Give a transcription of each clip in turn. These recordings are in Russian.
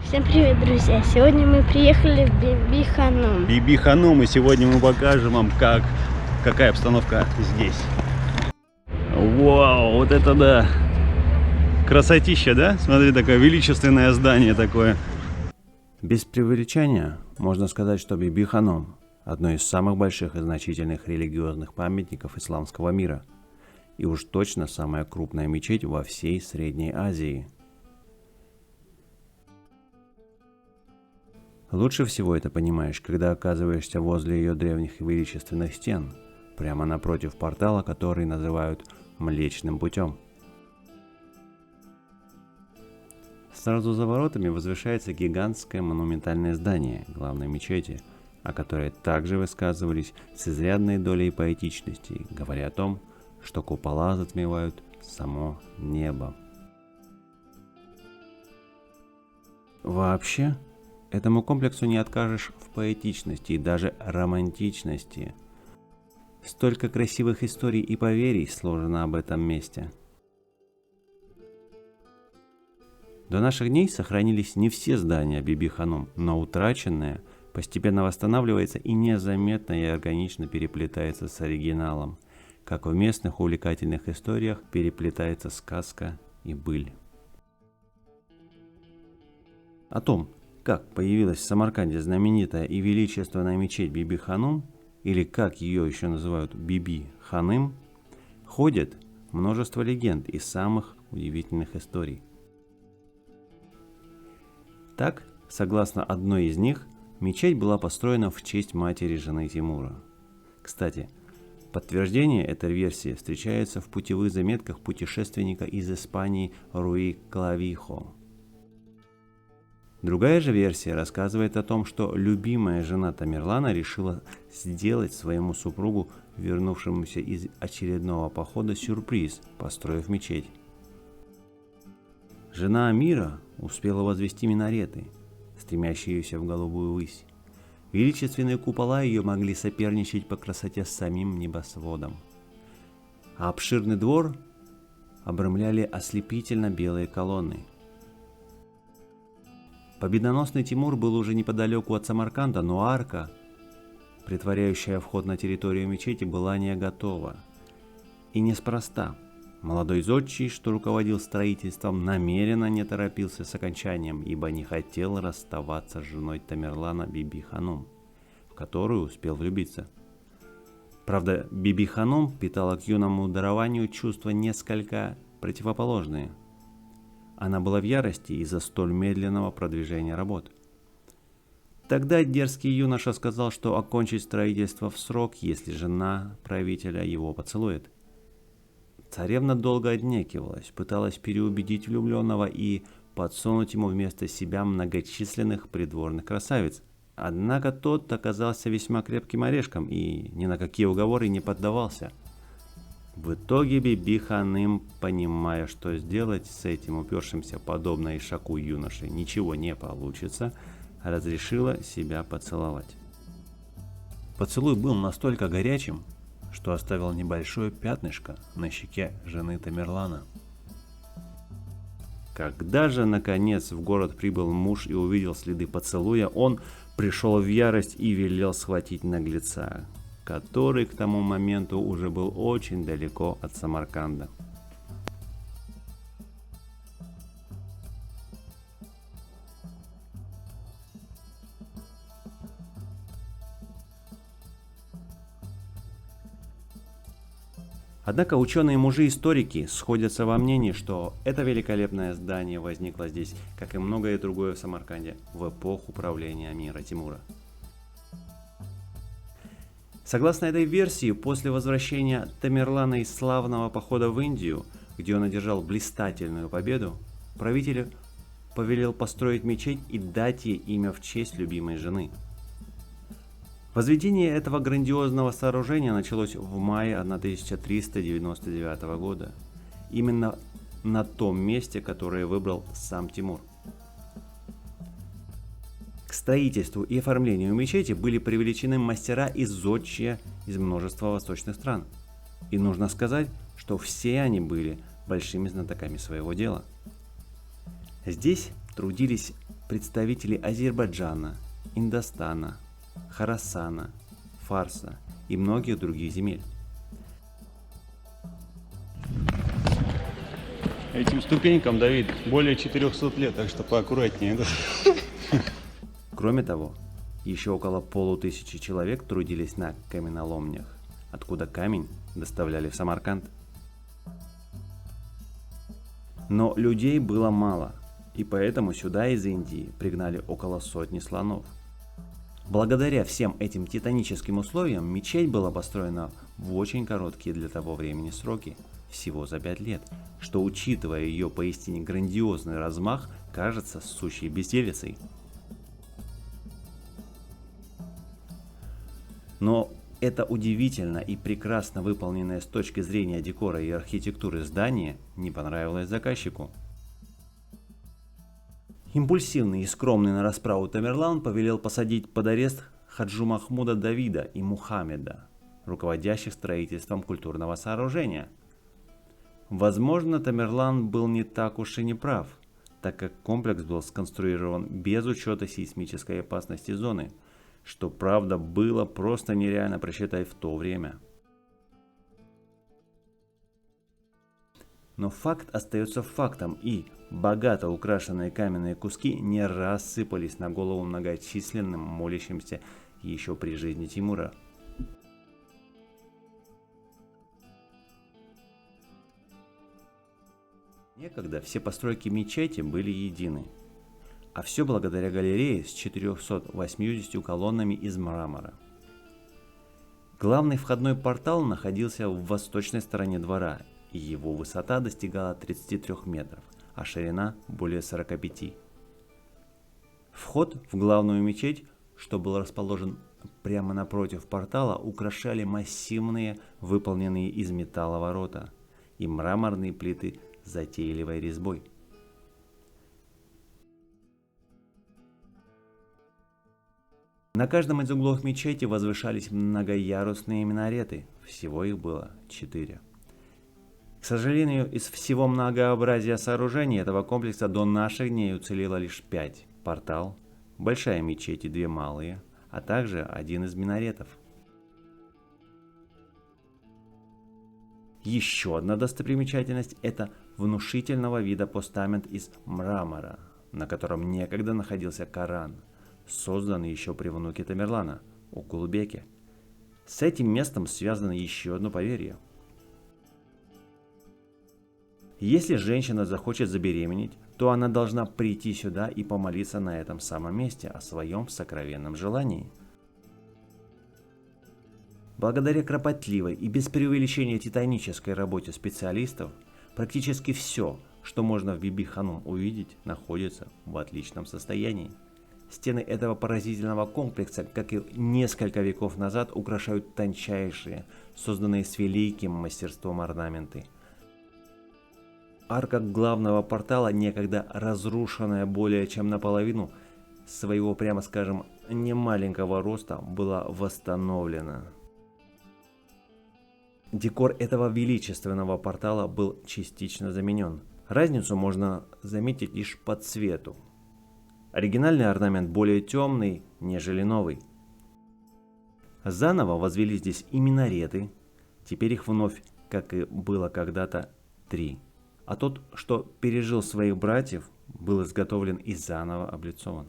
Всем привет, друзья! Сегодня мы приехали в Биби-Ханум. Биби-Ханум, и сегодня мы покажем вам, какая обстановка здесь. Вау, вот это да! Красотища, да? Смотри, такое величественное здание такое. Без преувеличения можно сказать, что Биби-Ханум – одно из самых больших и значительных религиозных памятников исламского мира. И уж точно самая крупная мечеть во всей Средней Азии. Лучше всего это понимаешь, когда оказываешься возле ее древних и величественных стен, прямо напротив портала, который называют Млечным путем. Сразу за воротами возвышается гигантское монументальное здание главной мечети, о которой также высказывались с изрядной долей поэтичности, говоря о том, что купола затмевают само небо. Вообще, этому комплексу не откажешь в поэтичности и даже романтичности. Столько красивых историй и поверий сложено об этом месте. До наших дней сохранились не все здания Биби-Ханум, но утраченное постепенно восстанавливается и незаметно и органично переплетается с оригиналом, как в местных увлекательных историях переплетается сказка и быль. О том, как появилась в Самарканде знаменитая и величественная мечеть Биби-Ханум, или как ее еще называют Биби-Ханым, ходит множество легенд и самых удивительных историй. Так, согласно одной из них, мечеть была построена в честь матери жены Тимура. Кстати, подтверждение этой версии встречается в путевых заметках путешественника из Испании Руи Клавихо. Другая же версия рассказывает о том, что любимая жена Тамерлана решила сделать своему супругу, вернувшемуся из очередного похода, сюрприз, построив мечеть. Жена Амира успела возвести минареты, стремящиеся в голубую высь. Величественные купола ее могли соперничать по красоте с самим небосводом. А обширный двор обрамляли ослепительно белые колонны. Победоносный Тимур был уже неподалеку от Самарканда, но арка, претворяющая вход на территорию мечети, была не готова. И неспроста. Молодой зодчий, что руководил строительством, намеренно не торопился с окончанием, ибо не хотел расставаться с женой Тамерлана Биби-Ханум, в которую успел влюбиться. Правда, Биби-Ханум питала к юному дарованию чувства несколько противоположные. Она была в ярости из-за столь медленного продвижения работ. Тогда дерзкий юноша сказал, что окончит строительство в срок, если жена правителя его поцелует. Царевна долго отнекивалась, пыталась переубедить влюбленного и подсунуть ему вместо себя многочисленных придворных красавиц. Однако тот оказался весьма крепким орешком и ни на какие уговоры не поддавался. В итоге Биби-Ханум, понимая, что сделать с этим упершимся подобно ишаку юношей ничего не получится, разрешила себя поцеловать. Поцелуй был настолько горячим, что оставил небольшое пятнышко на щеке жены Тамерлана. Когда же, наконец, в город прибыл муж и увидел следы поцелуя, он пришел в ярость и велел схватить наглеца, который к тому моменту уже был очень далеко от Самарканда. Однако ученые-мужи-историки сходятся во мнении, что это великолепное здание возникло здесь, как и многое другое в Самарканде, в эпоху правления Амира Тимура. Согласно этой версии, после возвращения Тамерлана из славного похода в Индию, где он одержал блистательную победу, правитель повелел построить мечеть и дать ей имя в честь любимой жены. Возведение этого грандиозного сооружения началось в мае 1399 года, именно на том месте, которое выбрал сам Тимур. К строительству и оформлению мечети были привлечены мастера и зодчие из множества восточных стран. И нужно сказать, что все они были большими знатоками своего дела. Здесь трудились представители Азербайджана, Индостана, Хорасана, Фарса и многих других земель. Этим ступенькам, Давид, более 400 лет, так что поаккуратнее. Кроме того, еще около 500 человек трудились на каменоломнях, откуда камень доставляли в Самарканд. Но людей было мало, и поэтому сюда из Индии пригнали около 100 слонов. Благодаря всем этим титаническим условиям мечеть была построена в очень короткие для того времени сроки, всего за 5 лет, что, учитывая ее поистине грандиозный размах, кажется сущей безделицей. Но это удивительно и прекрасно выполненное с точки зрения декора и архитектуры здание не понравилось заказчику. Импульсивный и скромный на расправу Тамерлан повелел посадить под арест Хаджу Махмуда Давида и Мухаммеда, руководящих строительством культурного сооружения. Возможно, Тамерлан был не так уж и не прав, так как комплекс был сконструирован без учета сейсмической опасности зоны, что, правда, было просто нереально просчитать в то время. Но факт остается фактом, и богато украшенные каменные куски не рассыпались на голову многочисленным молящимся еще при жизни Тимура. Некогда все постройки мечети были едины, а все благодаря галерее с 480 колоннами из мрамора. Главный входной портал находился в восточной стороне двора, и его высота достигала 33 метров, а ширина более 45. Вход в главную мечеть, что был расположен прямо напротив портала, украшали массивные, выполненные из металла ворота и мраморные плиты с затейливой резьбой. На каждом из углов мечети возвышались многоярусные минареты, всего их было 4. К сожалению, из всего многообразия сооружений этого комплекса до наших дней уцелело лишь 5. Портал, большая мечеть и 2 малые, а также один из минаретов. Еще одна достопримечательность – это внушительного вида постамент из мрамора, на котором некогда находился Коран, созданный еще при внуке Тамерлана, Укулбеке. С этим местом связано еще одно поверье. Если женщина захочет забеременеть, то она должна прийти сюда и помолиться на этом самом месте о своем сокровенном желании. Благодаря кропотливой и без преувеличения титанической работе специалистов, практически все, что можно в Биби-Ханум увидеть, находится в отличном состоянии. Стены этого поразительного комплекса, как и несколько веков назад, украшают тончайшие, созданные с великим мастерством орнаменты. Арка главного портала, некогда разрушенная более чем наполовину, своего, прямо скажем, немаленького роста, была восстановлена. Декор этого величественного портала был частично заменен. Разницу можно заметить лишь по цвету. Оригинальный орнамент более темный, нежели новый. Заново возвели здесь и минареты, теперь их вновь, как и было когда-то, 3. А тот, что пережил своих братьев, был изготовлен и заново облицован.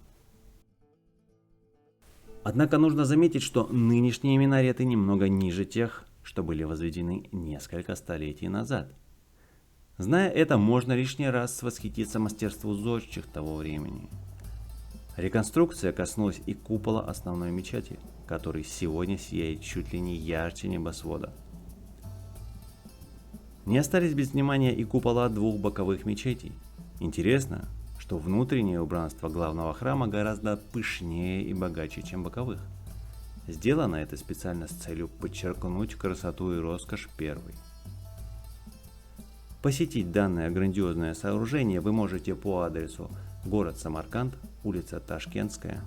Однако нужно заметить, что нынешние минареты немного ниже тех, что были возведены несколько столетий назад. Зная это, можно лишний раз восхититься мастерству зодчих того времени. Реконструкция коснулась и купола основной мечети, который сегодня сияет чуть ли не ярче небосвода. Не остались без внимания и купола 2 боковых мечетей. Интересно, что внутреннее убранство главного храма гораздо пышнее и богаче, чем боковых. Сделано это специально с целью подчеркнуть красоту и роскошь первой. Посетить данное грандиозное сооружение вы можете по адресу город Самарканд, улица Ташкентская,